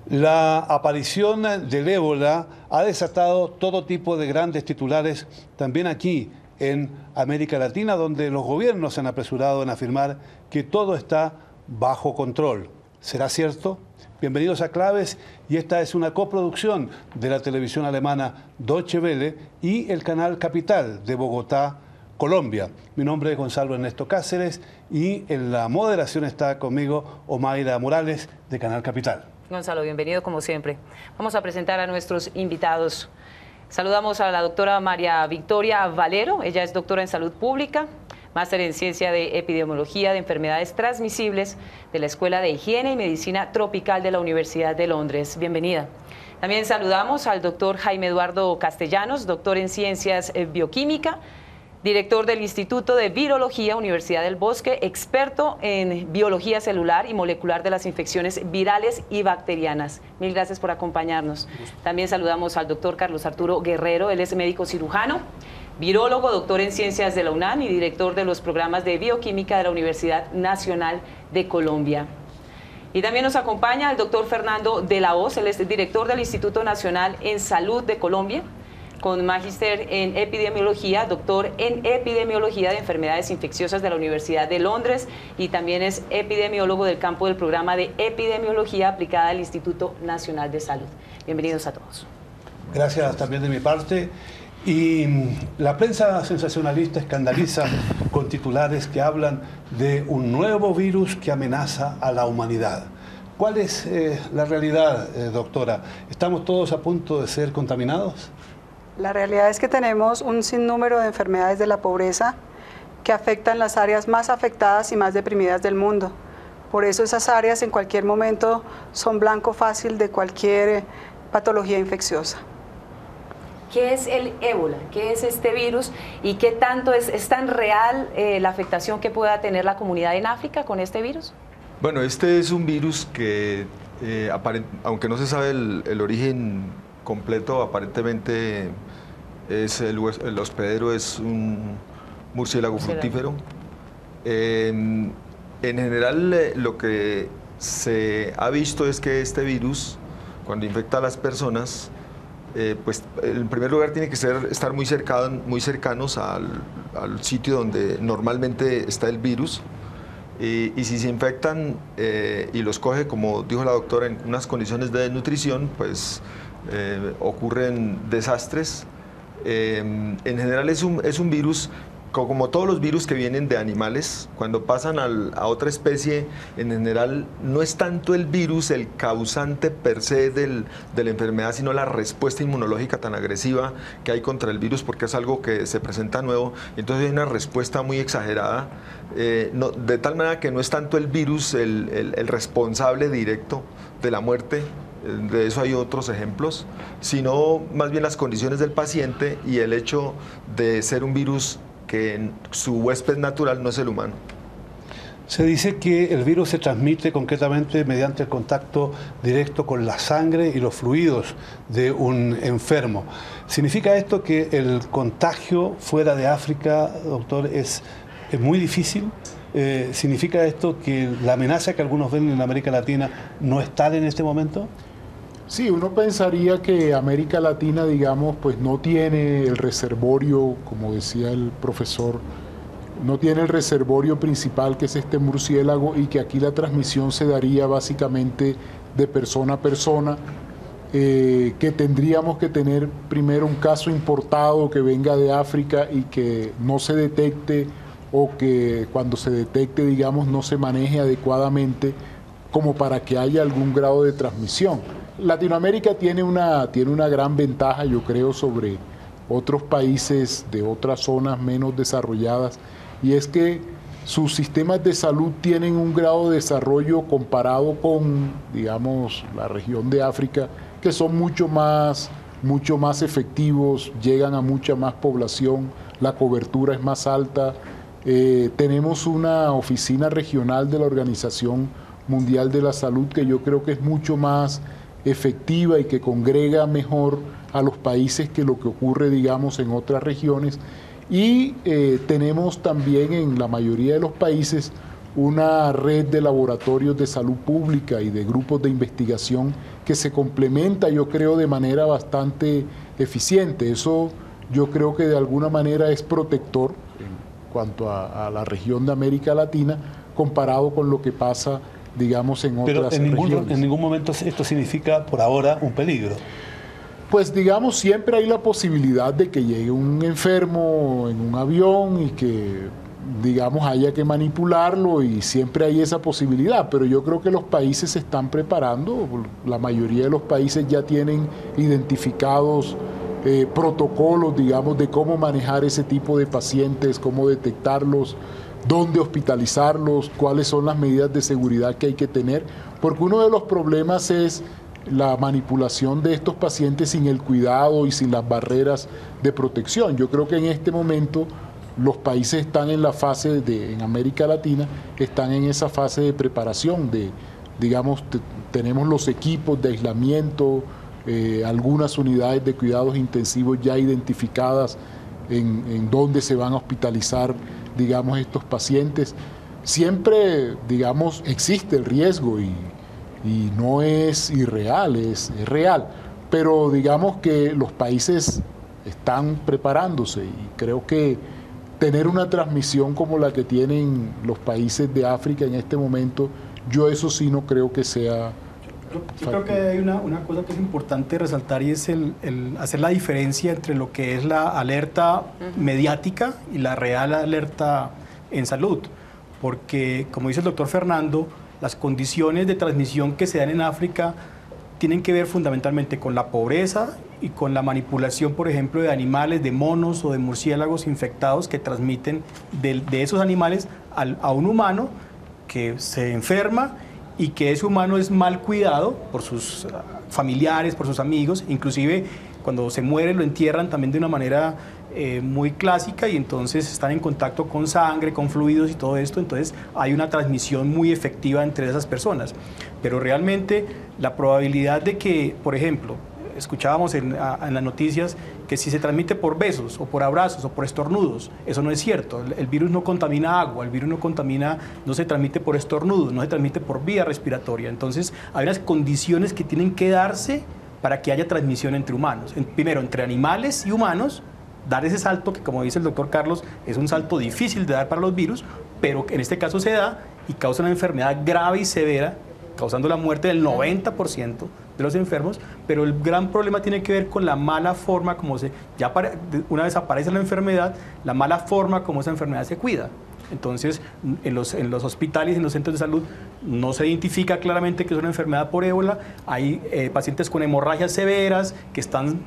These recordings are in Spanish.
La aparición del ébola ha desatado todo tipo de grandes titulares también aquí en América Latina, donde los gobiernos se han apresurado en afirmar que todo está bajo control. ¿Será cierto? Bienvenidos a Claves, y esta es una coproducción de la televisión alemana Deutsche Welle y el canal Capital de Bogotá, Colombia. Mi nombre es Gonzalo Ernesto Cáceres y en la moderación está conmigo Omaira Morales de Canal Capital. Gonzalo, bienvenido como siempre. Vamos a presentar a nuestros invitados. Saludamos a la doctora María Victoria Valero. Ella es doctora en Salud Pública, máster en Ciencia de Epidemiología de Enfermedades Transmisibles de la Escuela de Higiene y Medicina Tropical de la Universidad de Londres. Bienvenida. También saludamos al doctor Jaime Eduardo Castellanos, doctor en Ciencias Bioquímica, director del Instituto de Virología, Universidad del Bosque, experto en biología celular y molecular de las infecciones virales y bacterianas. Mil gracias por acompañarnos. También saludamos al doctor Carlos Arturo Guerrero. Él es médico cirujano, virólogo, doctor en ciencias de la UNAM y director de los programas de bioquímica de la Universidad Nacional de Colombia. Y también nos acompaña el doctor Fernando de la Hoz. Él es director del Instituto Nacional en Salud de Colombia, con magíster en epidemiología, doctor en epidemiología de enfermedades infecciosas de la Universidad de Londres, y también es epidemiólogo del campo del programa de epidemiología aplicada del Instituto Nacional de Salud. Bienvenidos a todos. Gracias también de mi parte. Y la prensa sensacionalista escandaliza con titulares que hablan de un nuevo virus que amenaza a la humanidad. ¿Cuál es la realidad, doctora? ¿Estamos todos a punto de ser contaminados? La realidad es que tenemos un sinnúmero de enfermedades de la pobreza que afectan las áreas más afectadas y más deprimidas del mundo. Por eso esas áreas en cualquier momento son blanco fácil de cualquier patología infecciosa. ¿Qué es el ébola? ¿Qué es este virus? ¿Y qué tanto es tan real la afectación que pueda tener la comunidad en África con este virus? Bueno, este es un virus que, aunque no se sabe el origen completo, aparentemente es el hospedero es un murciélago fructífero. En general, lo que se ha visto es que este virus, cuando infecta a las personas, pues en primer lugar tiene que estar muy cercanos al sitio donde normalmente está el virus. Y si se infectan y los coge, como dijo la doctora, en unas condiciones de desnutrición, pues ocurren desastres. En general es un virus, como todos los virus que vienen de animales, cuando pasan a otra especie, en general no es tanto el virus el causante per se de la enfermedad, sino la respuesta inmunológica tan agresiva que hay contra el virus, porque es algo que se presenta nuevo. Entonces hay una respuesta muy exagerada, de tal manera que no es tanto el virus el responsable directo de la muerte. De eso hay otros ejemplos, sino más bien las condiciones del paciente y el hecho de ser un virus que su huésped natural no es el humano. Se dice que el virus se transmite concretamente mediante el contacto directo con la sangre y los fluidos de un enfermo. ¿Significa esto que el contagio fuera de África, doctor, es muy difícil? ¿Significa esto que la amenaza que algunos ven en América Latina no es tal en este momento? Sí, uno pensaría que América Latina, digamos, pues no tiene el reservorio, como decía el profesor, no tiene el reservorio principal, que es este murciélago, y que aquí la transmisión se daría básicamente de persona a persona, que tendríamos que tener primero un caso importado que venga de África y que no se detecte, o que cuando se detecte, digamos, no se maneje adecuadamente como para que haya algún grado de transmisión. Latinoamérica tiene una gran ventaja, yo creo, sobre otros países de otras zonas menos desarrolladas, y es que sus sistemas de salud tienen un grado de desarrollo comparado con, digamos, la región de África, que son mucho más efectivos, llegan a mucha más población, la cobertura es más alta. Tenemos una oficina regional de la Organización Mundial de la Salud que yo creo que es mucho más efectiva y que congrega mejor a los países que lo que ocurre, digamos, en otras regiones. Y tenemos también en la mayoría de los países una red de laboratorios de salud pública y de grupos de investigación que se complementa, yo creo, de manera bastante eficiente. Eso yo creo que de alguna manera es protector en cuanto a la región de América Latina comparado con lo que pasa, digamos, en otras regiones. Pero en ningún momento esto significa, por ahora, un peligro. Pues digamos, siempre hay la posibilidad de que llegue un enfermo en un avión y que, digamos, haya que manipularlo, y siempre hay esa posibilidad, pero yo creo que los países se están preparando. La mayoría de los países ya tienen identificados protocolos, digamos, de cómo manejar ese tipo de pacientes, cómo detectarlos, dónde hospitalizarlos, cuáles son las medidas de seguridad que hay que tener, porque uno de los problemas es la manipulación de estos pacientes sin el cuidado y sin las barreras de protección. Yo creo que en este momento los países están en la fase en América Latina, están en esa fase de preparación, digamos, tenemos los equipos de aislamiento, algunas unidades de cuidados intensivos ya identificadas en dónde se van a hospitalizar, digamos, estos pacientes. Siempre, digamos, existe el riesgo y no es irreal, es real, pero digamos que los países están preparándose, y creo que tener una transmisión como la que tienen los países de África en este momento, yo eso sí no creo que sea... Yo creo que hay una cosa que es importante resaltar, y es el hacer la diferencia entre lo que es la alerta mediática y la real alerta en salud, porque como dice el doctor Fernando, las condiciones de transmisión que se dan en África tienen que ver fundamentalmente con la pobreza y con la manipulación, por ejemplo, de animales, de monos o de murciélagos infectados que transmiten de esos animales a un humano que se enferma, y que ese humano es mal cuidado por sus familiares, por sus amigos, inclusive cuando se muere lo entierran también de una manera muy clásica, y entonces están en contacto con sangre, con fluidos y todo esto, entonces hay una transmisión muy efectiva entre esas personas. Pero realmente la probabilidad de que, por ejemplo, escuchábamos en las noticias que si se transmite por besos o por abrazos o por estornudos, eso no es cierto. El virus no contamina agua, el virus no se transmite por estornudos, no se transmite por vía respiratoria. Entonces hay unas condiciones que tienen que darse para que haya transmisión entre humanos. Primero, entre animales y humanos, dar ese salto que, como dice el doctor Carlos, es un salto difícil de dar para los virus, pero en este caso se da y causa una enfermedad grave y severa, causando la muerte del 90% de los enfermos, pero el gran problema tiene que ver con la mala forma como una vez aparece la enfermedad, la mala forma como esa enfermedad se cuida. Entonces, en los hospitales y en los centros de salud no se identifica claramente que es una enfermedad por ébola. Hay pacientes con hemorragias severas que están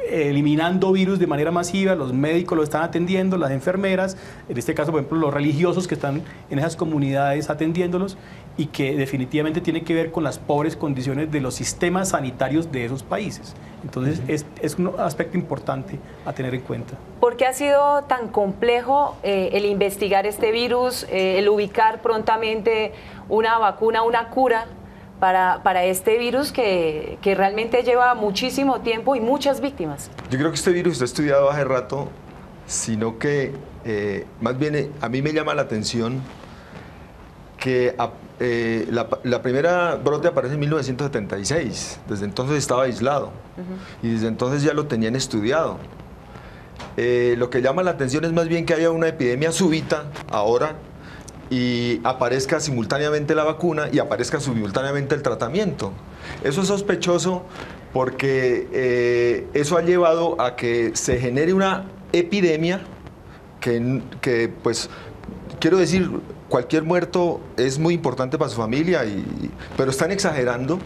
eliminando virus de manera masiva, los médicos lo están atendiendo, las enfermeras, en este caso, por ejemplo, los religiosos que están en esas comunidades atendiéndolos, y que definitivamente tiene que ver con las pobres condiciones de los sistemas sanitarios de esos países. Entonces, es un aspecto importante a tener en cuenta. ¿Por qué ha sido tan complejo el investigar este virus, el ubicar prontamente una vacuna, una cura para este virus que realmente lleva muchísimo tiempo y muchas víctimas? Yo creo que este virus está estudiado hace rato, sino que más bien a mí me llama la atención que la primera brote aparece en 1976, desde entonces estaba aislado y desde entonces ya lo tenían estudiado. Lo que llama la atención es más bien que haya una epidemia súbita ahora y aparezca simultáneamente la vacuna y aparezca simultáneamente el tratamiento. Eso es sospechoso porque eso ha llevado a que se genere una epidemia que pues, quiero decir, cualquier muerto es muy importante para su familia, pero están exagerando.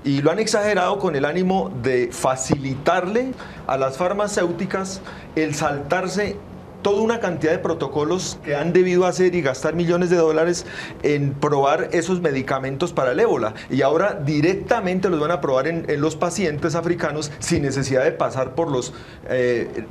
Y lo han exagerado con el ánimo de facilitarle a las farmacéuticas el saltarse toda una cantidad de protocolos que han debido hacer y gastar millones de dólares en probar esos medicamentos para el ébola. Y ahora directamente los van a probar en los pacientes africanos sin necesidad de pasar por los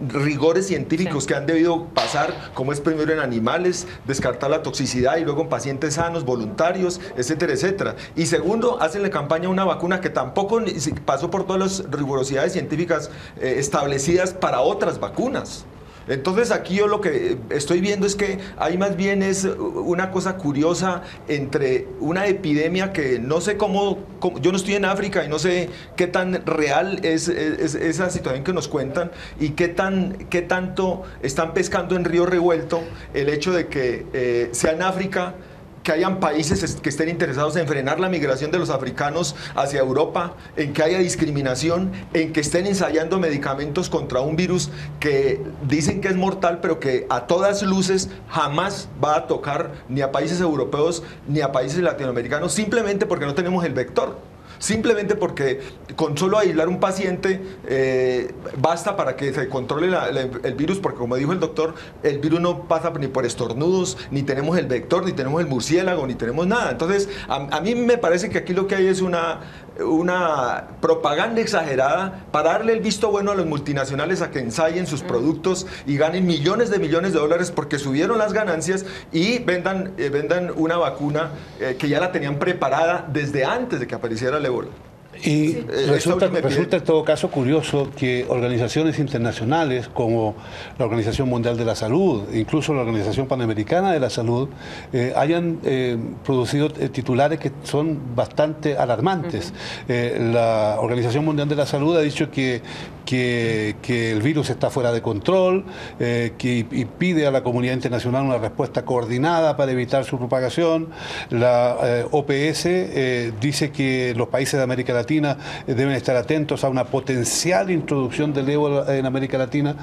rigores científicos que han debido pasar, como es primero en animales, descartar la toxicidad, y luego en pacientes sanos, voluntarios, etcétera, etcétera. Y segundo, hacen la campaña a una vacuna que tampoco pasó por todas las rigurosidades científicas establecidas para otras vacunas. Entonces aquí yo lo que estoy viendo es que hay más bien es una cosa curiosa entre una epidemia que no sé cómo yo no estoy en África y no sé qué tan real es esa situación que nos cuentan y qué tanto están pescando en río revuelto el hecho de que sea en África, que hayan países que estén interesados en frenar la migración de los africanos hacia Europa, en que haya discriminación, en que estén ensayando medicamentos contra un virus que dicen que es mortal, pero que a todas luces jamás va a tocar ni a países europeos ni a países latinoamericanos, simplemente porque no tenemos el vector. Simplemente porque con solo aislar un paciente basta para que se controle el virus, porque como dijo el doctor, el virus no pasa ni por estornudos, ni tenemos el vector, ni tenemos el murciélago, ni tenemos nada. Entonces, a mí me parece que aquí lo que hay es una propaganda exagerada para darle el visto bueno a los multinacionales a que ensayen sus productos y ganen millones de dólares porque subieron las ganancias y vendan una vacuna que ya la tenían preparada desde antes de que apareciera el ébola. Y resulta en todo caso curioso que organizaciones internacionales como la Organización Mundial de la Salud, incluso la Organización Panamericana de la Salud, hayan producido titulares que son bastante alarmantes. La Organización Mundial de la Salud ha dicho que el virus está fuera de control, y pide a la comunidad internacional una respuesta coordinada para evitar su propagación. La OPS dice que los países de América Latina deben estar atentos a una potencial introducción del ébola en América Latina.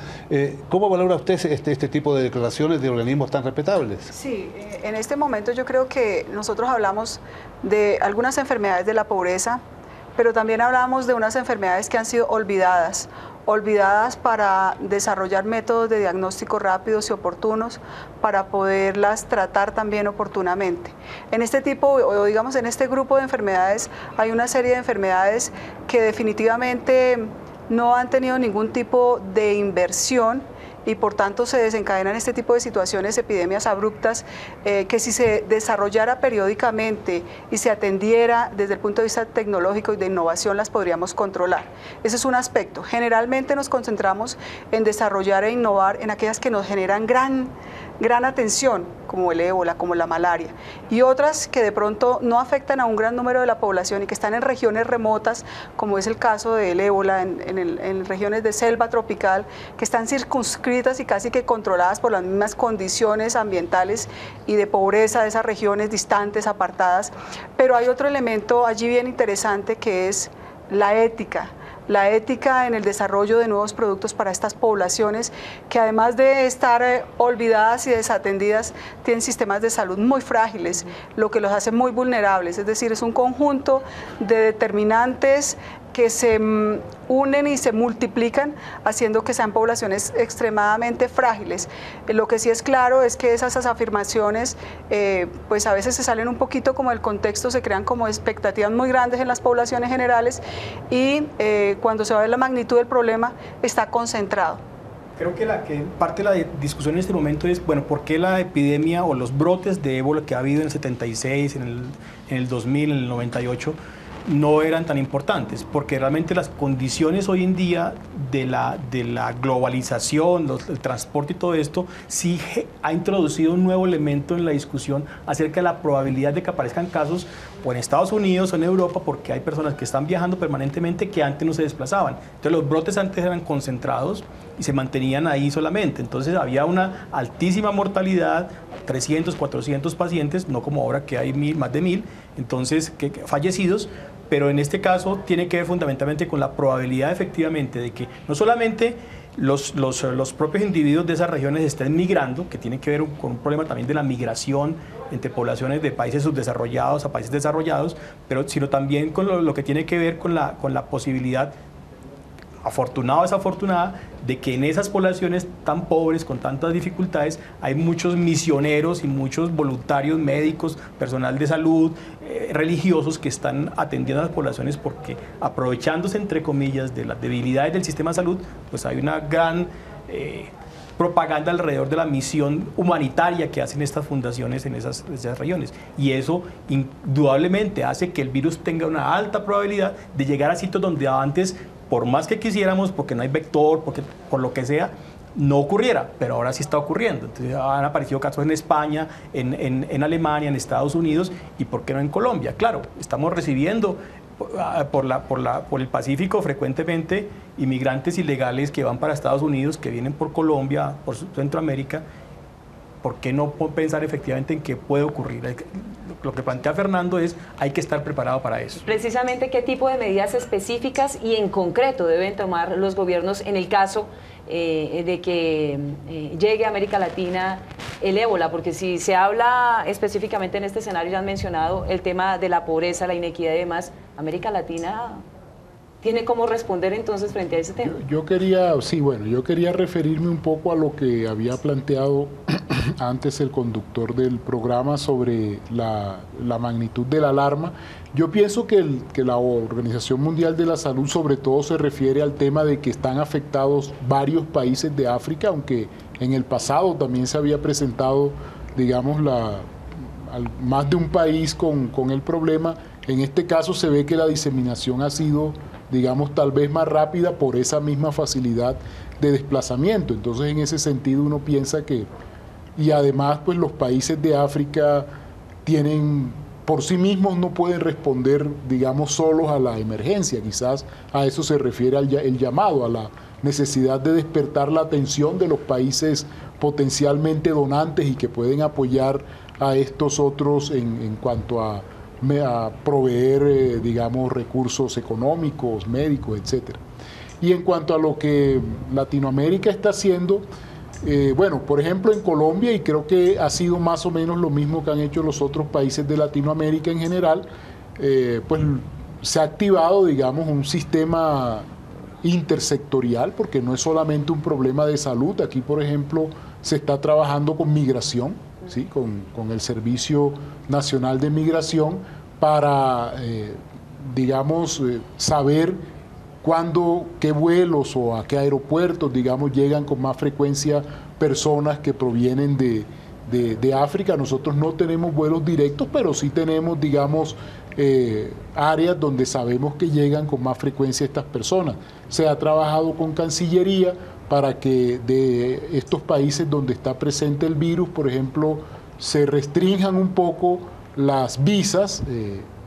¿Cómo valora usted este tipo de declaraciones de organismos tan respetables? Sí, en este momento yo creo que nosotros hablamos de algunas enfermedades de la pobreza, pero también hablamos de unas enfermedades que han sido olvidadas para desarrollar métodos de diagnóstico rápidos y oportunos para poderlas tratar también oportunamente. En este tipo, o digamos en este grupo de enfermedades, hay una serie de enfermedades que definitivamente no han tenido ningún tipo de inversión y por tanto se desencadenan este tipo de situaciones, epidemias abruptas, que si se desarrollara periódicamente y se atendiera desde el punto de vista tecnológico y de innovación, las podríamos controlar. Ese es un aspecto. Generalmente nos concentramos en desarrollar e innovar en aquellas que nos generan gran atención, como el ébola, como la malaria, y otras que de pronto no afectan a un gran número de la población y que están en regiones remotas, como es el caso del ébola, en regiones de selva tropical, que están circunscritas y casi que controladas por las mismas condiciones ambientales y de pobreza de esas regiones distantes, apartadas. Pero hay otro elemento allí bien interesante que es la ética en el desarrollo de nuevos productos para estas poblaciones que además de estar olvidadas y desatendidas, tienen sistemas de salud muy frágiles, lo que los hace muy vulnerables. Es decir, es un conjunto de determinantes que se unen y se multiplican, haciendo que sean poblaciones extremadamente frágiles. Lo que sí es claro es que esas afirmaciones pues a veces se salen un poquito como del contexto, se crean como expectativas muy grandes en las poblaciones generales y cuando se va a ver la magnitud del problema está concentrado. Creo que parte de la discusión en este momento es, bueno, ¿por qué la epidemia o los brotes de ébola que ha habido en el 76, en el 2000, en el 98, no eran tan importantes? Porque realmente las condiciones hoy en día de la globalización, el transporte y todo esto, sí ha introducido un nuevo elemento en la discusión acerca de la probabilidad de que aparezcan casos o en Estados Unidos o en Europa, porque hay personas que están viajando permanentemente que antes no se desplazaban. Entonces los brotes antes eran concentrados y se mantenían ahí solamente. Entonces había una altísima mortalidad, 300, 400 pacientes, no como ahora que hay más de 1000, entonces fallecidos. Pero en este caso tiene que ver fundamentalmente con la probabilidad efectivamente de que no solamente los propios individuos de esas regiones estén migrando, que tiene que ver con un problema también de la migración entre poblaciones de países subdesarrollados a países desarrollados, sino también con lo que tiene que ver con la posibilidad, afortunada o desafortunada, de que en esas poblaciones tan pobres, con tantas dificultades, hay muchos misioneros y muchos voluntarios médicos, personal de salud, religiosos que están atendiendo a las poblaciones porque, aprovechándose entre comillas de las debilidades del sistema de salud, pues hay una gran propaganda alrededor de la misión humanitaria que hacen estas fundaciones en esas regiones. Y eso indudablemente hace que el virus tenga una alta probabilidad de llegar a sitios donde antes, por más que quisiéramos, porque no hay vector, porque por lo que sea, no ocurriera, pero ahora sí está ocurriendo. Entonces han aparecido casos en España, en Alemania, en Estados Unidos, y ¿por qué no en Colombia? Claro, estamos recibiendo por el Pacífico frecuentemente inmigrantes ilegales que van para Estados Unidos, que vienen por Colombia, por Centroamérica. ¿Por qué no pensar efectivamente en qué puede ocurrir? Lo que plantea Fernando es hay que estar preparado para eso. Precisamente, ¿qué tipo de medidas específicas y en concreto deben tomar los gobiernos en el caso de que llegue a América Latina el ébola? Porque si se habla específicamente en este escenario, ya han mencionado el tema de la pobreza, la inequidad y demás, América Latina ¿tiene cómo responder entonces frente a ese tema? Yo quería referirme un poco a lo que había planteado antes el conductor del programa sobre la magnitud de la alarma. Yo pienso que la Organización Mundial de la Salud sobre todo se refiere al tema de que están afectados varios países de África, aunque en el pasado también se había presentado, digamos, más de un país con el problema. En este caso se ve que la diseminación ha sido, digamos, tal vez más rápida por esa misma facilidad de desplazamiento. Entonces, en ese sentido uno piensa que, y además pues los países de África por sí mismos no pueden responder, digamos, solos a la emergencia. Quizás a eso se refiere el llamado, a la necesidad de despertar la atención de los países potencialmente donantes y que pueden apoyar a estos otros en cuanto a proveer, digamos, recursos económicos, médicos, etcétera. Y en cuanto a lo que Latinoamérica está haciendo, bueno, por ejemplo, en Colombia, y creo que ha sido más o menos lo mismo que han hecho los otros países de Latinoamérica en general, pues se ha activado, digamos, un sistema intersectorial, porque no es solamente un problema de salud. Aquí, por ejemplo, se está trabajando con migración, ¿sí? con el Servicio Nacional de Migración para, digamos, saber qué vuelos o a qué aeropuertos, digamos, llegan con más frecuencia personas que provienen de África. Nosotros no tenemos vuelos directos, pero sí tenemos, digamos, áreas donde sabemos que llegan con más frecuencia estas personas. Se ha trabajado con Cancillería para que de estos países donde está presente el virus, por ejemplo, se restrinjan un poco las visas.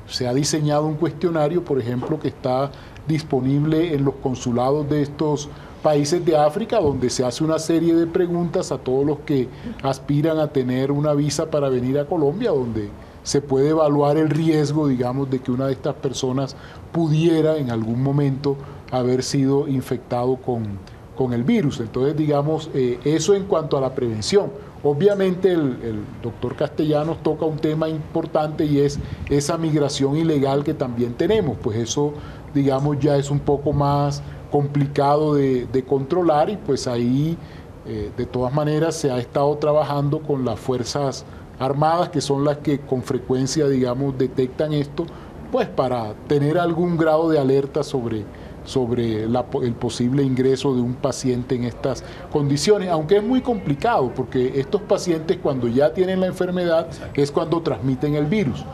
Se ha diseñado un cuestionario, por ejemplo, que está disponible en los consulados de estos países de África, donde se hace una serie de preguntas a todos los que aspiran a tener una visa para venir a Colombia, donde se puede evaluar el riesgo, digamos, de que una de estas personas pudiera en algún momento haber sido infectado con el virus. Entonces, digamos, eso en cuanto a la prevención. Obviamente el doctor Castellanos toca un tema importante y es esa migración ilegal que también tenemos. Pues eso, digamos, ya es un poco más complicado de controlar, y pues ahí de todas maneras se ha estado trabajando con las Fuerzas Armadas, que son las que con frecuencia, digamos, detectan esto, pues para tener algún grado de alerta sobre el posible ingreso de un paciente en estas condiciones, aunque es muy complicado, porque estos pacientes cuando ya tienen la enfermedad es cuando transmiten el virus,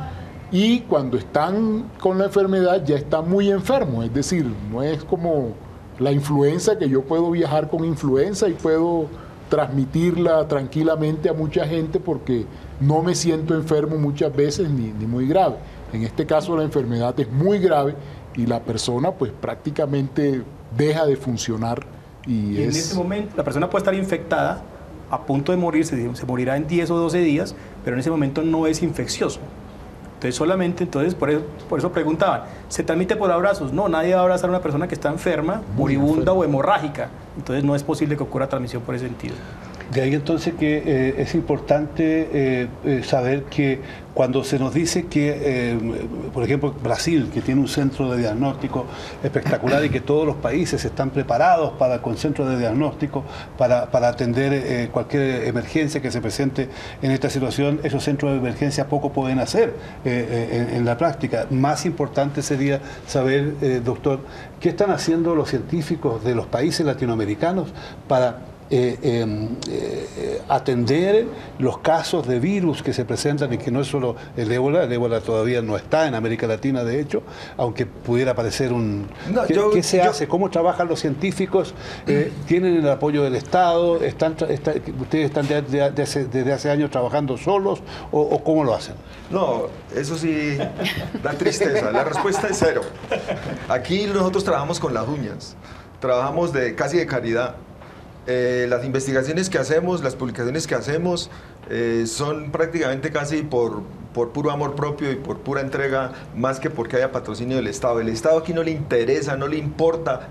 y cuando están con la enfermedad ya están muy enfermos, es decir, no es como la influenza, que yo puedo viajar con influenza y puedo transmitirla tranquilamente a mucha gente porque no me siento enfermo muchas veces ni muy grave. En este caso la enfermedad es muy grave y la persona pues prácticamente deja de funcionar. Y en ese momento la persona puede estar infectada, a punto de morirse, se morirá en 10 o 12 días, pero en ese momento no es infeccioso. Entonces por eso preguntaban, ¿se transmite por abrazos? No, nadie va a abrazar a una persona que está enferma, moribunda o hemorrágica. Entonces no es posible que ocurra transmisión por ese sentido. De ahí entonces que es importante saber que cuando se nos dice que, por ejemplo, Brasil, que tiene un centro de diagnóstico espectacular y que todos los países están preparados con centros de diagnóstico para atender cualquier emergencia que se presente en esta situación, esos centros de emergencia poco pueden hacer en la práctica. Más importante sería saber, doctor, qué están haciendo los científicos de los países latinoamericanos para atender los casos de virus que se presentan, y que no es solo el ébola todavía no está en América Latina, de hecho, aunque pudiera parecer un... No, ¿Qué se hace? ¿Cómo trabajan los científicos? ¿Tienen el apoyo del Estado? ¿Ustedes están desde hace años trabajando solos o cómo lo hacen? No, eso sí da tristeza. La respuesta es cero. Aquí nosotros trabajamos con las uñas, trabajamos casi de caridad. Las investigaciones que hacemos, las publicaciones que hacemos son prácticamente casi por puro amor propio y por pura entrega, más que porque haya patrocinio del Estado. El Estado aquí no le interesa, no le importa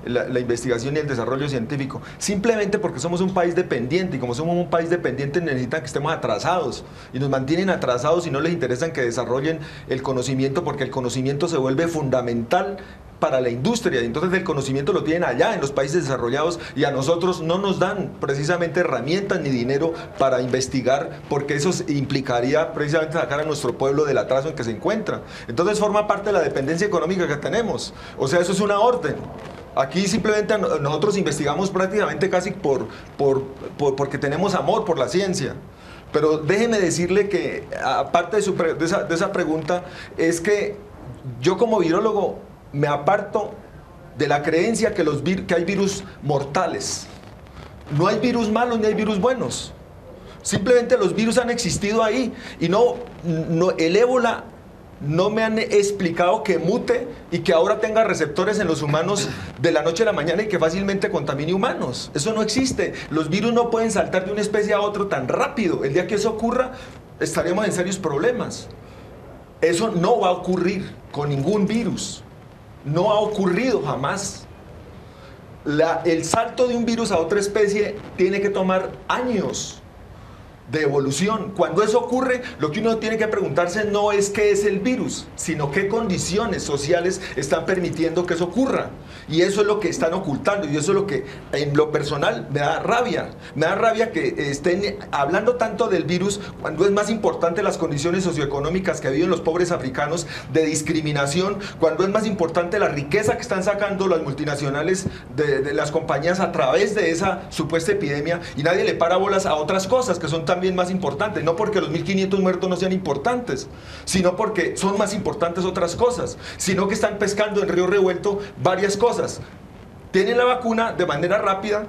la investigación y el desarrollo científico, simplemente porque somos un país dependiente, y como somos un país dependiente necesitan que estemos atrasados, y nos mantienen atrasados y no les interesa que desarrollen el conocimiento, porque el conocimiento se vuelve fundamental para la industria, y entonces el conocimiento lo tienen allá en los países desarrollados, y a nosotros no nos dan precisamente herramientas ni dinero para investigar, porque eso implicaría precisamente sacar a nuestro pueblo del atraso en que se encuentra. Entonces forma parte de la dependencia económica que tenemos, o sea, eso es una orden. Aquí simplemente nosotros investigamos prácticamente casi porque tenemos amor por la ciencia. Pero déjeme decirle que, aparte de esa pregunta, es que yo como virólogo me aparto de la creencia que hay virus mortales. No hay virus malos ni hay virus buenos. Simplemente los virus han existido ahí, y el ébola no me han explicado que mute y que ahora tenga receptores en los humanos de la noche a la mañana y que fácilmente contamine humanos. Eso no existe. Los virus no pueden saltar de una especie a otra tan rápido. El día que eso ocurra, estaremos en serios problemas. Eso no va a ocurrir con ningún virus. No ha ocurrido jamás. El salto de un virus a otra especie tiene que tomar años de evolución. Cuando eso ocurre, lo que uno tiene que preguntarse no es qué es el virus, sino qué condiciones sociales están permitiendo que eso ocurra. Y eso es lo que están ocultando, y eso es lo que en lo personal me da rabia. Me da rabia que estén hablando tanto del virus cuando es más importante las condiciones socioeconómicas que viven los pobres africanos, de discriminación, cuando es más importante la riqueza que están sacando las multinacionales de las compañías a través de esa supuesta epidemia, y nadie le para bolas a otras cosas que son también más importantes, no porque los 1.500 muertos no sean importantes, sino porque son más importantes otras cosas, sino que están pescando en río revuelto varias cosas. Tienen la vacuna de manera rápida,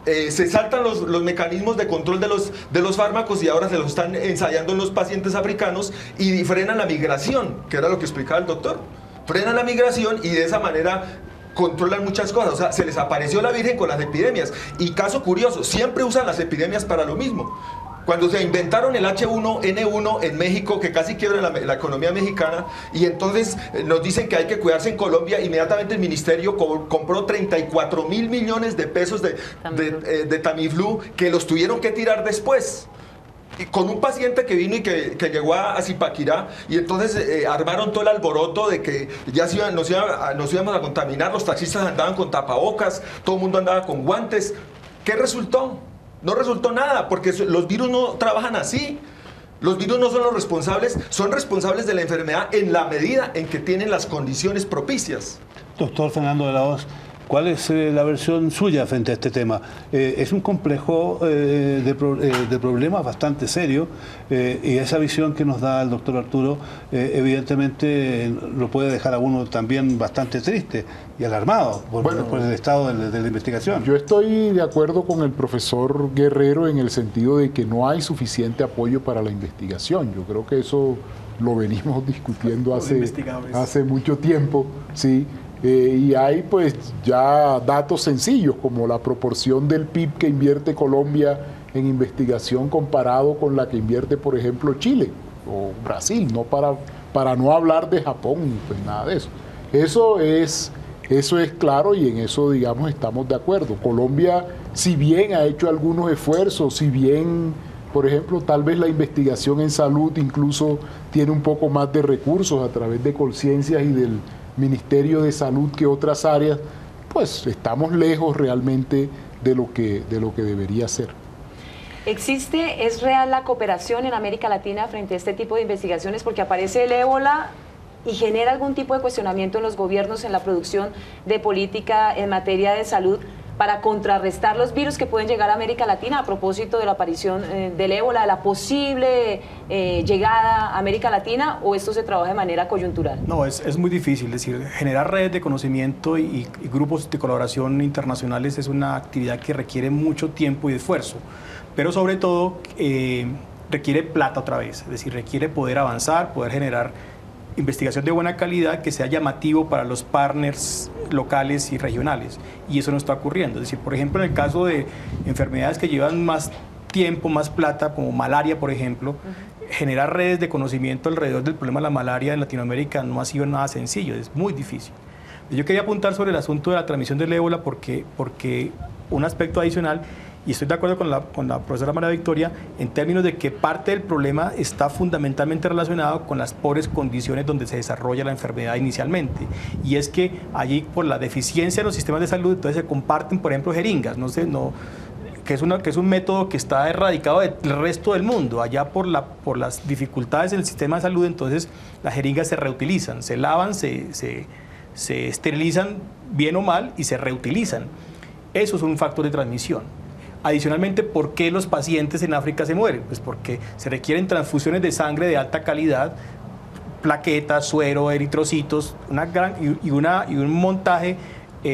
se saltan los mecanismos de control de los fármacos, y ahora se los están ensayando en los pacientes africanos, y frenan la migración, que era lo que explicaba el doctor. Frenan la migración y de esa manera controlan muchas cosas. O sea, se les apareció la Virgen con las epidemias. Y caso curioso, siempre usan las epidemias para lo mismo. Cuando se inventaron el H1N1 en México, que casi quiebra la economía mexicana, y entonces nos dicen que hay que cuidarse en Colombia, inmediatamente el ministerio compró 34.000 millones de pesos de Tamiflu, que los tuvieron que tirar después. Y con un paciente que vino y que llegó a Zipaquirá, y entonces armaron todo el alboroto de que ya nos íbamos a contaminar, los taxistas andaban con tapabocas, todo el mundo andaba con guantes. ¿Qué resultó? No resultó nada, porque los virus no trabajan así. Los virus no son los responsables, son responsables de la enfermedad en la medida en que tienen las condiciones propicias. Doctor Fernando de la Hoz, ¿cuál es la versión suya frente a este tema? Es un complejo de problemas bastante serio, y esa visión que nos da el doctor Arturo evidentemente lo puede dejar a uno también bastante triste y alarmado por el estado de la investigación. Yo estoy de acuerdo con el profesor Guerrero en el sentido de que no hay suficiente apoyo para la investigación. Yo creo que eso lo venimos discutiendo hace mucho tiempo, ¿sí? Y hay pues ya datos sencillos como la proporción del PIB que invierte Colombia en investigación comparado con la que invierte, por ejemplo, Chile o Brasil, no para no hablar de Japón, pues nada de eso. Eso es claro, y en eso, digamos, estamos de acuerdo. Colombia, si bien ha hecho algunos esfuerzos, si bien, por ejemplo, tal vez la investigación en salud incluso tiene un poco más de recursos a través de Colciencias y del Ministerio de Salud que otras áreas, pues estamos lejos realmente de lo que debería ser. ¿Es real la cooperación en América Latina frente a este tipo de investigaciones? Porque aparece el ébola y genera algún tipo de cuestionamiento en los gobiernos en la producción de política en materia de salud, para contrarrestar los virus que pueden llegar a América Latina, a propósito de la aparición del ébola, de la posible llegada a América Latina, o esto se trabaja de manera coyuntural? No, es muy difícil, es decir, generar redes de conocimiento y grupos de colaboración internacionales es una actividad que requiere mucho tiempo y esfuerzo, pero sobre todo requiere plata otra vez, es decir, requiere poder avanzar, poder generar investigación de buena calidad que sea llamativo para los partners locales y regionales, y eso no está ocurriendo. Es decir, por ejemplo, en el caso de enfermedades que llevan más tiempo, más plata, como malaria, por ejemplo, generar redes de conocimiento alrededor del problema de la malaria en Latinoamérica no ha sido nada sencillo, es muy difícil. Yo quería apuntar sobre el asunto de la transmisión del ébola porque un aspecto adicional, y estoy de acuerdo con la profesora María Victoria, en términos de que parte del problema está fundamentalmente relacionado con las pobres condiciones donde se desarrolla la enfermedad inicialmente. Y es que allí, por la deficiencia de los sistemas de salud, entonces se comparten, por ejemplo, jeringas, que es un método que está erradicado del resto del mundo. Allá por las dificultades en el sistema de salud, entonces las jeringas se reutilizan, se lavan, se esterilizan bien o mal y se reutilizan. Eso es un factor de transmisión. Adicionalmente, ¿por qué los pacientes en África se mueren? Pues porque se requieren transfusiones de sangre de alta calidad, plaquetas, suero, eritrocitos, y un montaje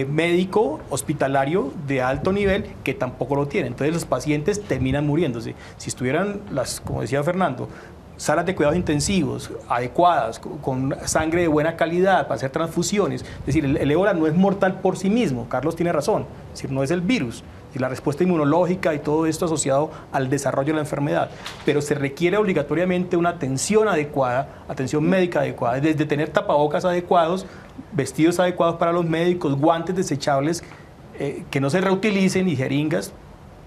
médico hospitalario de alto nivel que tampoco lo tienen. Entonces los pacientes terminan muriéndose. Si estuvieran, como decía Fernando, salas de cuidados intensivos adecuadas, con sangre de buena calidad para hacer transfusiones, es decir, el ébola no es mortal por sí mismo, Carlos tiene razón, es decir, no es el virus, y la respuesta inmunológica y todo esto asociado al desarrollo de la enfermedad, pero se requiere obligatoriamente una atención adecuada, atención médica adecuada, desde tener tapabocas adecuados, vestidos adecuados para los médicos, guantes desechables que no se reutilicen y jeringas.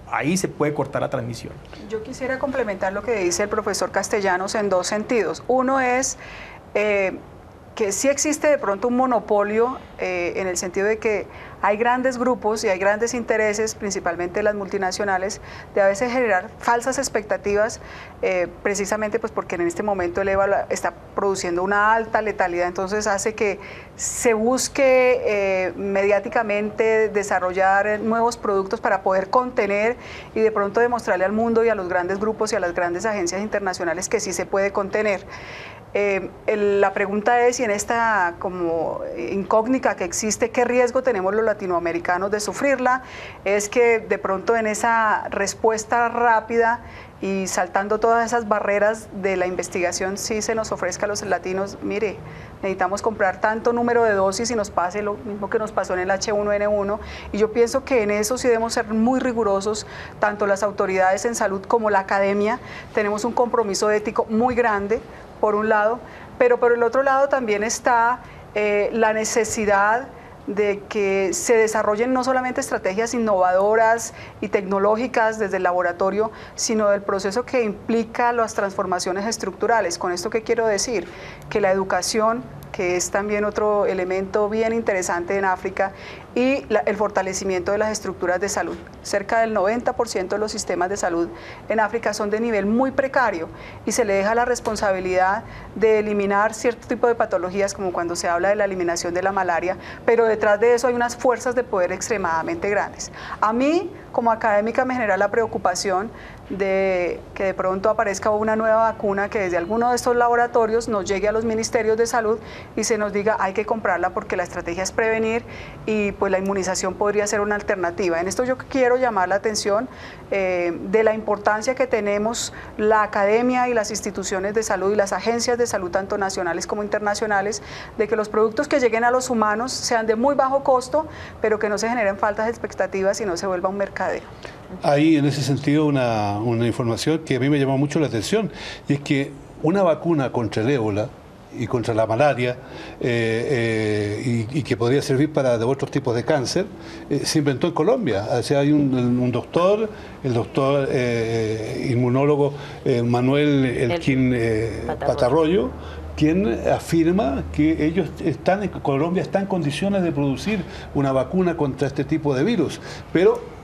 Ahí se puede cortar la transmisión. Yo quisiera complementar lo que dice el profesor Castellanos en dos sentidos. Uno es que sí existe de pronto un monopolio en el sentido de que hay grandes grupos y hay grandes intereses, principalmente las multinacionales, de a veces generar falsas expectativas, precisamente pues porque en este momento el ébola está produciendo una alta letalidad, entonces hace que se busque mediáticamente desarrollar nuevos productos para poder contener y de pronto demostrarle al mundo y a los grandes grupos y a las grandes agencias internacionales que sí se puede contener. La pregunta es si en esta como incógnita que existe, ¿qué riesgo tenemos los latinoamericanos de sufrirla? Es que de pronto en esa respuesta rápida y saltando todas esas barreras de la investigación sí se nos ofrezca a los latinos, mire, necesitamos comprar tanto número de dosis y nos pase lo mismo que nos pasó en el H1N1, y yo pienso que en eso sí debemos ser muy rigurosos, tanto las autoridades en salud como la academia. Tenemos un compromiso ético muy grande, por un lado, pero por el otro lado también está la necesidad de que se desarrollen no solamente estrategias innovadoras y tecnológicas desde el laboratorio, sino del proceso que implica las transformaciones estructurales. ¿Con esto qué quiero decir? Que la educación, que es también otro elemento bien interesante en África, y el fortalecimiento de las estructuras de salud. Cerca del 90% de los sistemas de salud en África son de nivel muy precario y se le deja la responsabilidad de eliminar cierto tipo de patologías, como cuando se habla de la eliminación de la malaria, pero detrás de eso hay unas fuerzas de poder extremadamente grandes. A mí, como académica, me genera la preocupación de que de pronto aparezca una nueva vacuna que desde alguno de estos laboratorios nos llegue a los ministerios de salud y se nos diga hay que comprarla porque la estrategia es prevenir y pues la inmunización podría ser una alternativa. En esto yo quiero llamar la atención de la importancia que tenemos la academia y las instituciones de salud y las agencias de salud tanto nacionales como internacionales, de que los productos que lleguen a los humanos sean de muy bajo costo, pero que no se generen faltas expectativas y no se vuelva un mercadeo. Hay en ese sentido una información que a mí me llamó mucho la atención, y es que una vacuna contra el ébola y contra la malaria y que podría servir para de otros tipos de cáncer, se inventó en Colombia. O sea, hay un doctor, el doctor inmunólogo Manuel Elquín Patarroyo, quien afirma que ellos Colombia está en condiciones de producir una vacuna contra este tipo de virus, pero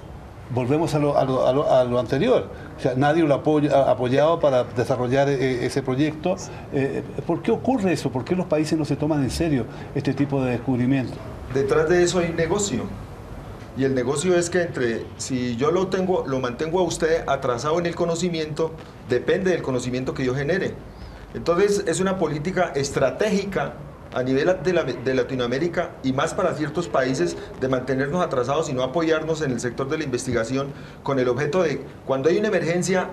volvemos a lo anterior, o sea, nadie lo ha apoyado para desarrollar ese proyecto. ¿Por qué ocurre eso? ¿Por qué los países no se toman en serio este tipo de descubrimientos? Detrás de eso hay negocio. y el negocio es que si yo lo mantengo a usted atrasado en el conocimiento, depende del conocimiento que yo genere. Entonces es una política estratégica a nivel de Latinoamérica y más para ciertos países de mantenernos atrasados y no apoyarnos en el sector de la investigación con el objeto de, cuando hay una emergencia,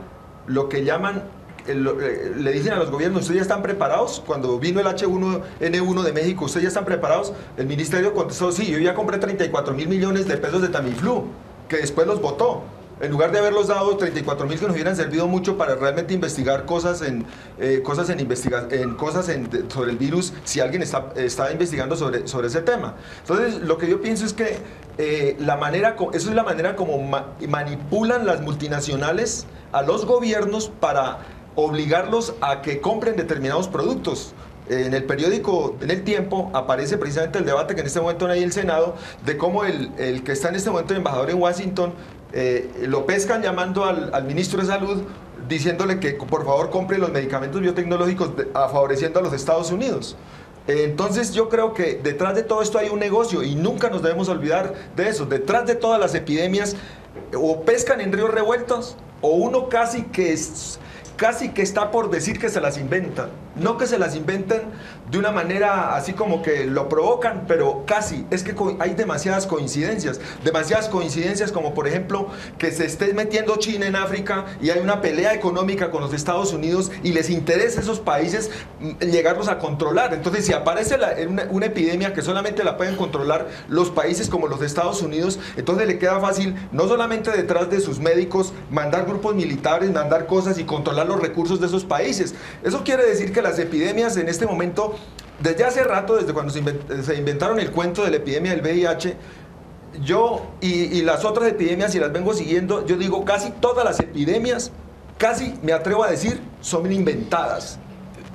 lo que llaman, le dicen a los gobiernos, ¿ustedes ya están preparados? Cuando vino el H1N1 de México, ¿ustedes ya están preparados? El ministerio contestó, sí, yo ya compré 34.000 millones de pesos de Tamiflu, que después los votó. En lugar de haberlos dado 34.000 que nos hubieran servido mucho para realmente investigar cosas sobre el virus, si alguien está investigando sobre ese tema. Entonces, lo que yo pienso es que eso es la manera como manipulan las multinacionales a los gobiernos para obligarlos a que compren determinados productos. En el periódico, en El Tiempo, aparece precisamente el debate que en este momento hay en el Senado, de cómo el que está en este momento el embajador en Washington, lo pescan llamando al ministro de Salud, diciéndole que por favor compre los medicamentos biotecnológicos favoreciendo a los Estados Unidos. Entonces yo creo que detrás de todo esto hay un negocio y nunca nos debemos olvidar de eso. Detrás de todas las epidemias o pescan en ríos revueltos o uno casi que está por decir que se las inventan. No que se las inventen de una manera así como que lo provocan, pero casi. Es que hay demasiadas coincidencias como por ejemplo que se esté metiendo China en África y hay una pelea económica con los Estados Unidos y les interesa a esos países llegarlos a controlar. Entonces si aparece una epidemia que solamente la pueden controlar los países como los de Estados Unidos, entonces le queda fácil no solamente detrás de sus médicos mandar grupos militares, mandar cosas y controlar los recursos de esos países. Eso quiere decir que las epidemias en este momento, desde hace rato, desde cuando se inventaron el cuento de la epidemia del VIH, y las otras epidemias, y las vengo siguiendo, yo digo casi todas las epidemias, casi me atrevo a decir, son inventadas.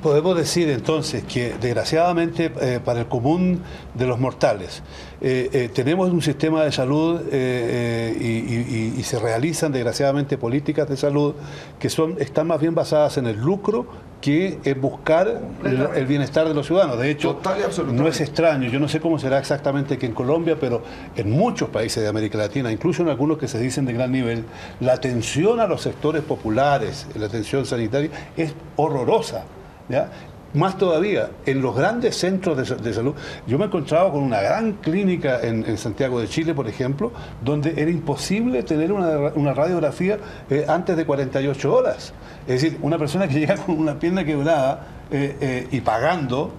Podemos decir entonces que desgraciadamente para el común de los mortales tenemos un sistema de salud y se realizan desgraciadamente políticas de salud que están más bien basadas en el lucro que en buscar el bienestar de los ciudadanos. De hecho, no es extraño, yo no sé cómo será exactamente que en Colombia, pero en muchos países de América Latina, incluso en algunos que se dicen de gran nivel, la atención a los sectores populares, la atención sanitaria, es horrorosa. ¿Ya? Más todavía, en los grandes centros de salud, yo me he encontrado con una gran clínica en Santiago de Chile, por ejemplo, donde era imposible tener una radiografía antes de 48 horas. Es decir, una persona que llega con una pierna quebrada y pagando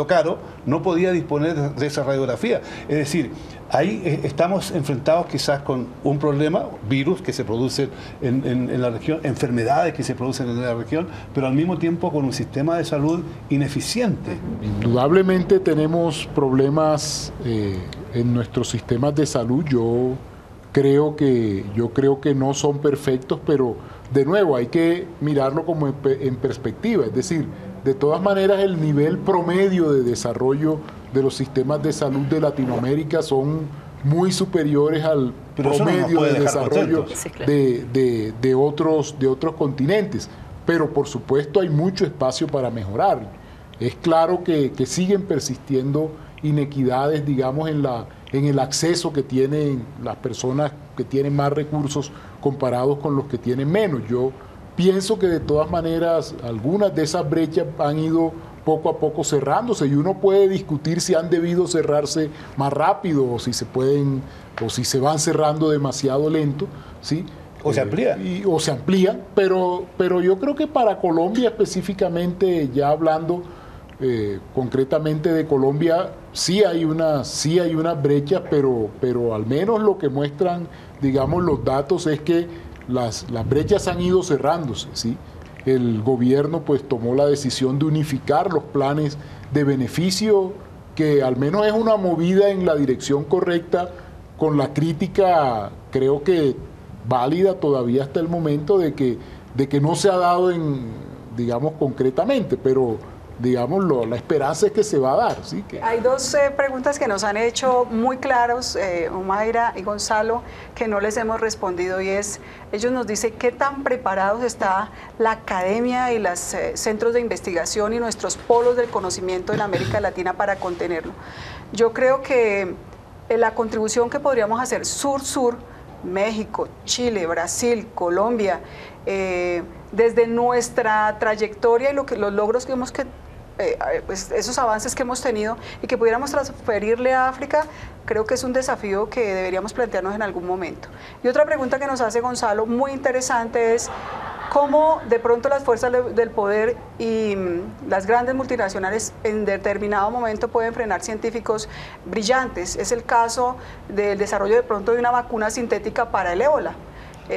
caro, no podía disponer de esa radiografía. Es decir, ahí estamos enfrentados quizás con un problema, virus que se producen en la región, enfermedades que se producen en la región, pero al mismo tiempo con un sistema de salud ineficiente. Indudablemente tenemos problemas en nuestros sistemas de salud. Yo creo que no son perfectos, pero de nuevo hay que mirarlo como en perspectiva, es decir, de todas maneras, el nivel promedio de desarrollo de los sistemas de salud de Latinoamérica son muy superiores al promedio de desarrollo de otros continentes. Pero, por supuesto, hay mucho espacio para mejorar. Es claro que siguen persistiendo inequidades, digamos, en el acceso que tienen las personas que tienen más recursos comparados con los que tienen menos. Yo pienso que de todas maneras algunas de esas brechas han ido poco a poco cerrándose y uno puede discutir si han debido cerrarse más rápido o si se van cerrando demasiado lento, ¿sí? O se amplía. O se amplían, pero yo creo que para Colombia específicamente, ya hablando concretamente de Colombia, sí hay unas brechas, pero al menos lo que muestran, digamos, los datos es que las brechas han ido cerrándose, ¿sí? El gobierno pues tomó la decisión de unificar los planes de beneficio, que al menos es una movida en la dirección correcta, con la crítica creo que válida todavía hasta el momento de que no se ha dado digamos concretamente, pero digamos, la esperanza es que se va a dar. ¿Sí? Hay dos preguntas que nos han hecho muy claros, Omaira y Gonzalo, que no les hemos respondido, y ellos nos dicen qué tan preparados está la academia y los centros de investigación y nuestros polos del conocimiento en América Latina para contenerlo. Yo creo que la contribución que podríamos hacer sur-sur, México, Chile, Brasil, Colombia, desde nuestra trayectoria y los logros que hemos pues esos avances que hemos tenido y que pudiéramos transferirle a África, creo que es un desafío que deberíamos plantearnos en algún momento. Y otra pregunta que nos hace Gonzalo, muy interesante, es cómo de pronto las fuerzas del poder y las grandes multinacionales en determinado momento pueden frenar científicos brillantes. Es el caso del desarrollo de pronto de una vacuna sintética para el ébola.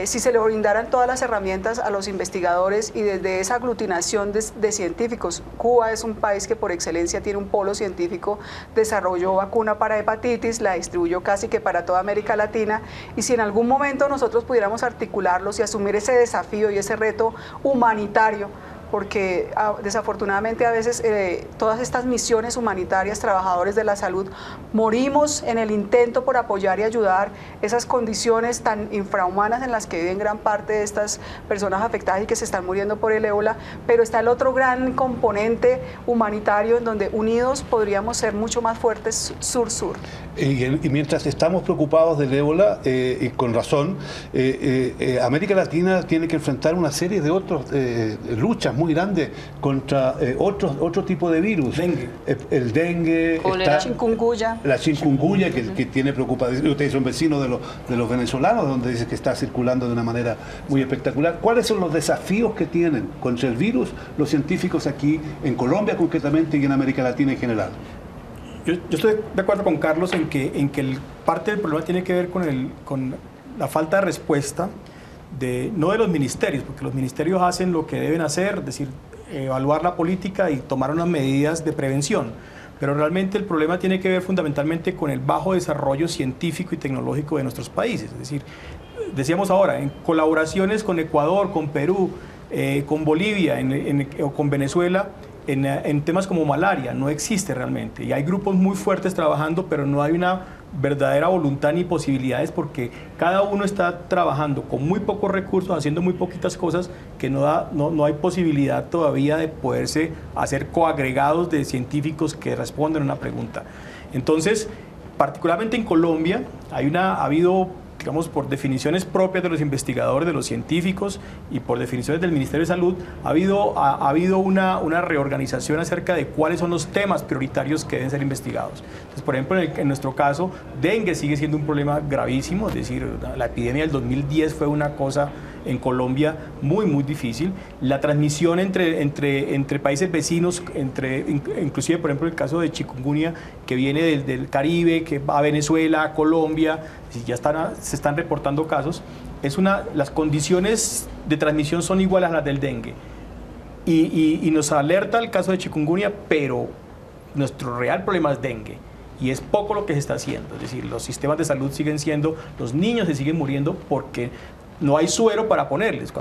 Si se le brindaran todas las herramientas a los investigadores y desde esa aglutinación de científicos, Cuba es un país que por excelencia tiene un polo científico, desarrolló vacuna para hepatitis, la distribuyó casi que para toda América Latina, y si en algún momento nosotros pudiéramos articularlos y asumir ese desafío y ese reto humanitario, porque desafortunadamente a veces todas estas misiones humanitarias, trabajadores de la salud, morimos en el intento por apoyar y ayudar esas condiciones tan infrahumanas en las que viven gran parte de estas personas afectadas y que se están muriendo por el ébola, pero está el otro gran componente humanitario en donde unidos podríamos ser mucho más fuertes sur-sur. Y mientras estamos preocupados del ébola, y con razón, América Latina tiene que enfrentar una serie de otras luchas muy grandes contra otro tipo de virus. Dengue. El dengue, la chikungunya. La chikungunya que tiene preocupación. Ustedes son vecinos de los venezolanos, donde dice que está circulando de una manera muy espectacular. ¿Cuáles son los desafíos que tienen contra el virus los científicos aquí en Colombia concretamente y en América Latina en general? Yo estoy de acuerdo con Carlos en que parte del problema tiene que ver con la falta de respuesta, no de los ministerios, porque los ministerios hacen lo que deben hacer, es decir, evaluar la política y tomar unas medidas de prevención. Pero realmente el problema tiene que ver fundamentalmente con el bajo desarrollo científico y tecnológico de nuestros países. Es decir, decíamos ahora, en colaboraciones con Ecuador, con Perú, con Bolivia o con Venezuela, en temas como malaria, no existe realmente. Y hay grupos muy fuertes trabajando, pero no hay una verdadera voluntad ni posibilidades porque cada uno está trabajando con muy pocos recursos, haciendo muy poquitas cosas que no hay posibilidad todavía de poderse hacer coagregados de científicos que responden a una pregunta. Entonces, particularmente en Colombia, ha habido, digamos, por definiciones propias de los investigadores, de los científicos y por definiciones del Ministerio de Salud, ha habido una reorganización acerca de cuáles son los temas prioritarios que deben ser investigados. Entonces, por ejemplo, en nuestro caso, dengue sigue siendo un problema gravísimo, es decir, la epidemia del 2010 fue una cosa en Colombia muy, muy difícil. La transmisión entre países vecinos, inclusive, por ejemplo, el caso de chikungunya, que viene del Caribe, que va a Venezuela, a Colombia, ya se están reportando casos. Las condiciones de transmisión son iguales a las del dengue. Y nos alerta el caso de chikungunya, pero nuestro real problema es dengue. Y es poco lo que se está haciendo. Es decir, los sistemas de salud siguen siendo, los niños se siguen muriendo porque no hay suero para ponerles.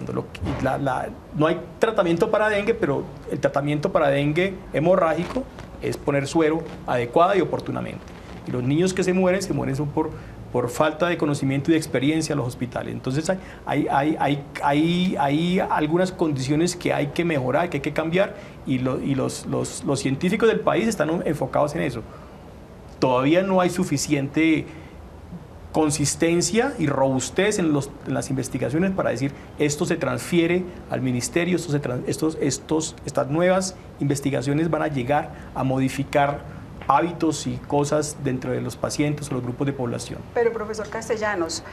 No hay tratamiento para dengue, pero el tratamiento para dengue hemorrágico es poner suero adecuada y oportunamente. Y los niños que se mueren son por falta de conocimiento y de experiencia en los hospitales. Entonces hay algunas condiciones que hay que mejorar, que hay que cambiar, y los científicos del país están enfocados en eso. Todavía no hay suficiente consistencia y robustez en las investigaciones para decir esto se transfiere al ministerio, estas nuevas investigaciones van a llegar a modificar hábitos y cosas dentro de los pacientes o los grupos de población. Pero profesor Castellanos,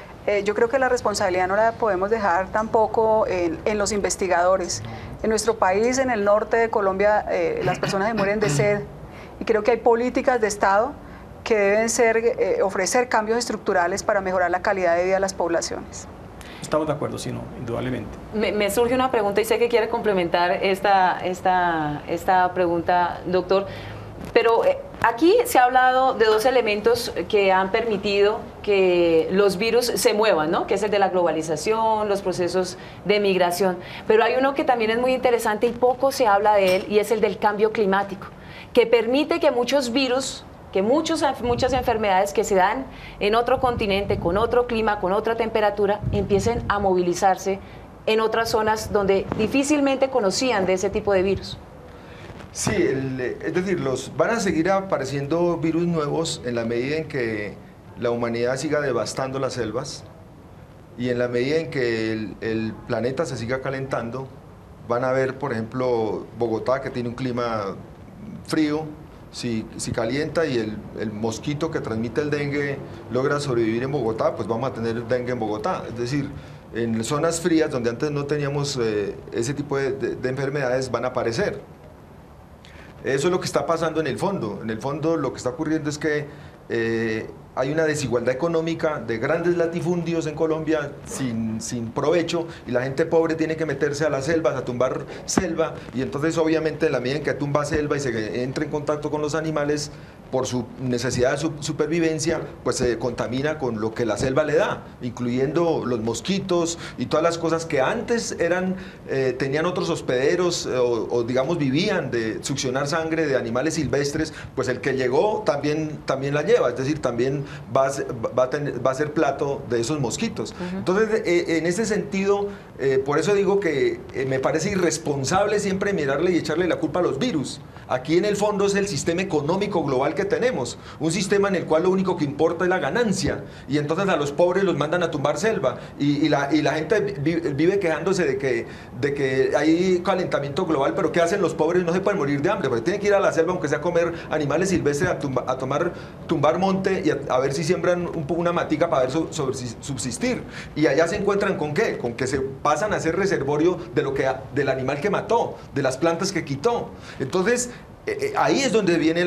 yo creo que la responsabilidad no la podemos dejar tampoco en los investigadores. En nuestro país, en el norte de Colombia, las personas se mueren de sed y creo que hay políticas de Estado que deben ofrecer cambios estructurales para mejorar la calidad de vida de las poblaciones. Estamos de acuerdo, sí, no, indudablemente. Me surge una pregunta y sé que quiere complementar esta pregunta, doctor, pero aquí se ha hablado de dos elementos que han permitido que los virus se muevan, ¿no? Que es el de la globalización, los procesos de migración, pero hay uno que también es muy interesante y poco se habla de él, y es el del cambio climático, que permite que muchos virus, que muchas enfermedades que se dan en otro continente, con otro clima, con otra temperatura, empiecen a movilizarse en otras zonas donde difícilmente conocían de ese tipo de virus. Sí, es decir, van a seguir apareciendo virus nuevos en la medida en que la humanidad siga devastando las selvas y en la medida en que el planeta se siga calentando, van a ver, por ejemplo, Bogotá, que tiene un clima frío, si calienta y el mosquito que transmite el dengue logra sobrevivir en Bogotá, pues vamos a tener dengue en Bogotá. Es decir, en zonas frías donde antes no teníamos ese tipo de enfermedades van a aparecer. Eso es lo que está pasando en el fondo. En el fondo lo que está ocurriendo es que hay una desigualdad económica de grandes latifundios en Colombia sin provecho y la gente pobre tiene que meterse a las selvas, a tumbar selva y entonces obviamente en la medida en que tumba selva y se entra en contacto con los animales por su necesidad de supervivencia, pues se contamina con lo que la selva le da, incluyendo los mosquitos y todas las cosas que antes tenían otros hospederos o digamos vivían de succionar sangre de animales silvestres, pues el que llegó también la lleva, es decir, también va a ser plato de esos mosquitos. Entonces, en ese sentido, por eso digo que me parece irresponsable siempre mirarle y echarle la culpa a los virus. Aquí en el fondo es el sistema económico global que tenemos, un sistema en el cual lo único que importa es la ganancia y entonces a los pobres los mandan a tumbar selva y la gente vive quejándose de que hay calentamiento global, pero ¿qué hacen los pobres? No se pueden morir de hambre, porque tienen que ir a la selva aunque sea a comer animales silvestres, a tumbar monte y a ver si siembran una matica para ver subsistir. Y allá se encuentran ¿con qué? Con que se pasan a ser reservorio del animal que mató, de las plantas que quitó. Entonces, ahí es donde viene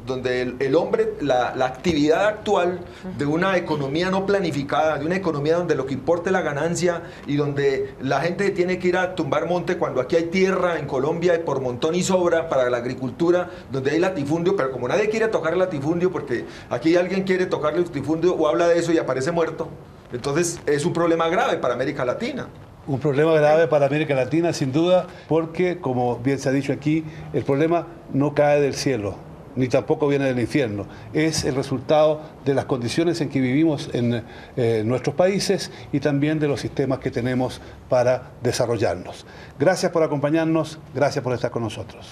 donde el hombre, la actividad actual de una economía no planificada, de una economía donde lo que importa es la ganancia y donde la gente tiene que ir a tumbar monte cuando aquí hay tierra en Colombia por montón y sobra para la agricultura, donde hay latifundio, pero como nadie quiere tocar el latifundio porque aquí alguien quiere tocar el latifundio o habla de eso y aparece muerto, entonces es un problema grave para América Latina. Un problema grave para América Latina, sin duda, porque, como bien se ha dicho aquí, el problema no cae del cielo, ni tampoco viene del infierno. Es el resultado de las condiciones en que vivimos en nuestros países y también de los sistemas que tenemos para desarrollarnos. Gracias por acompañarnos, gracias por estar con nosotros.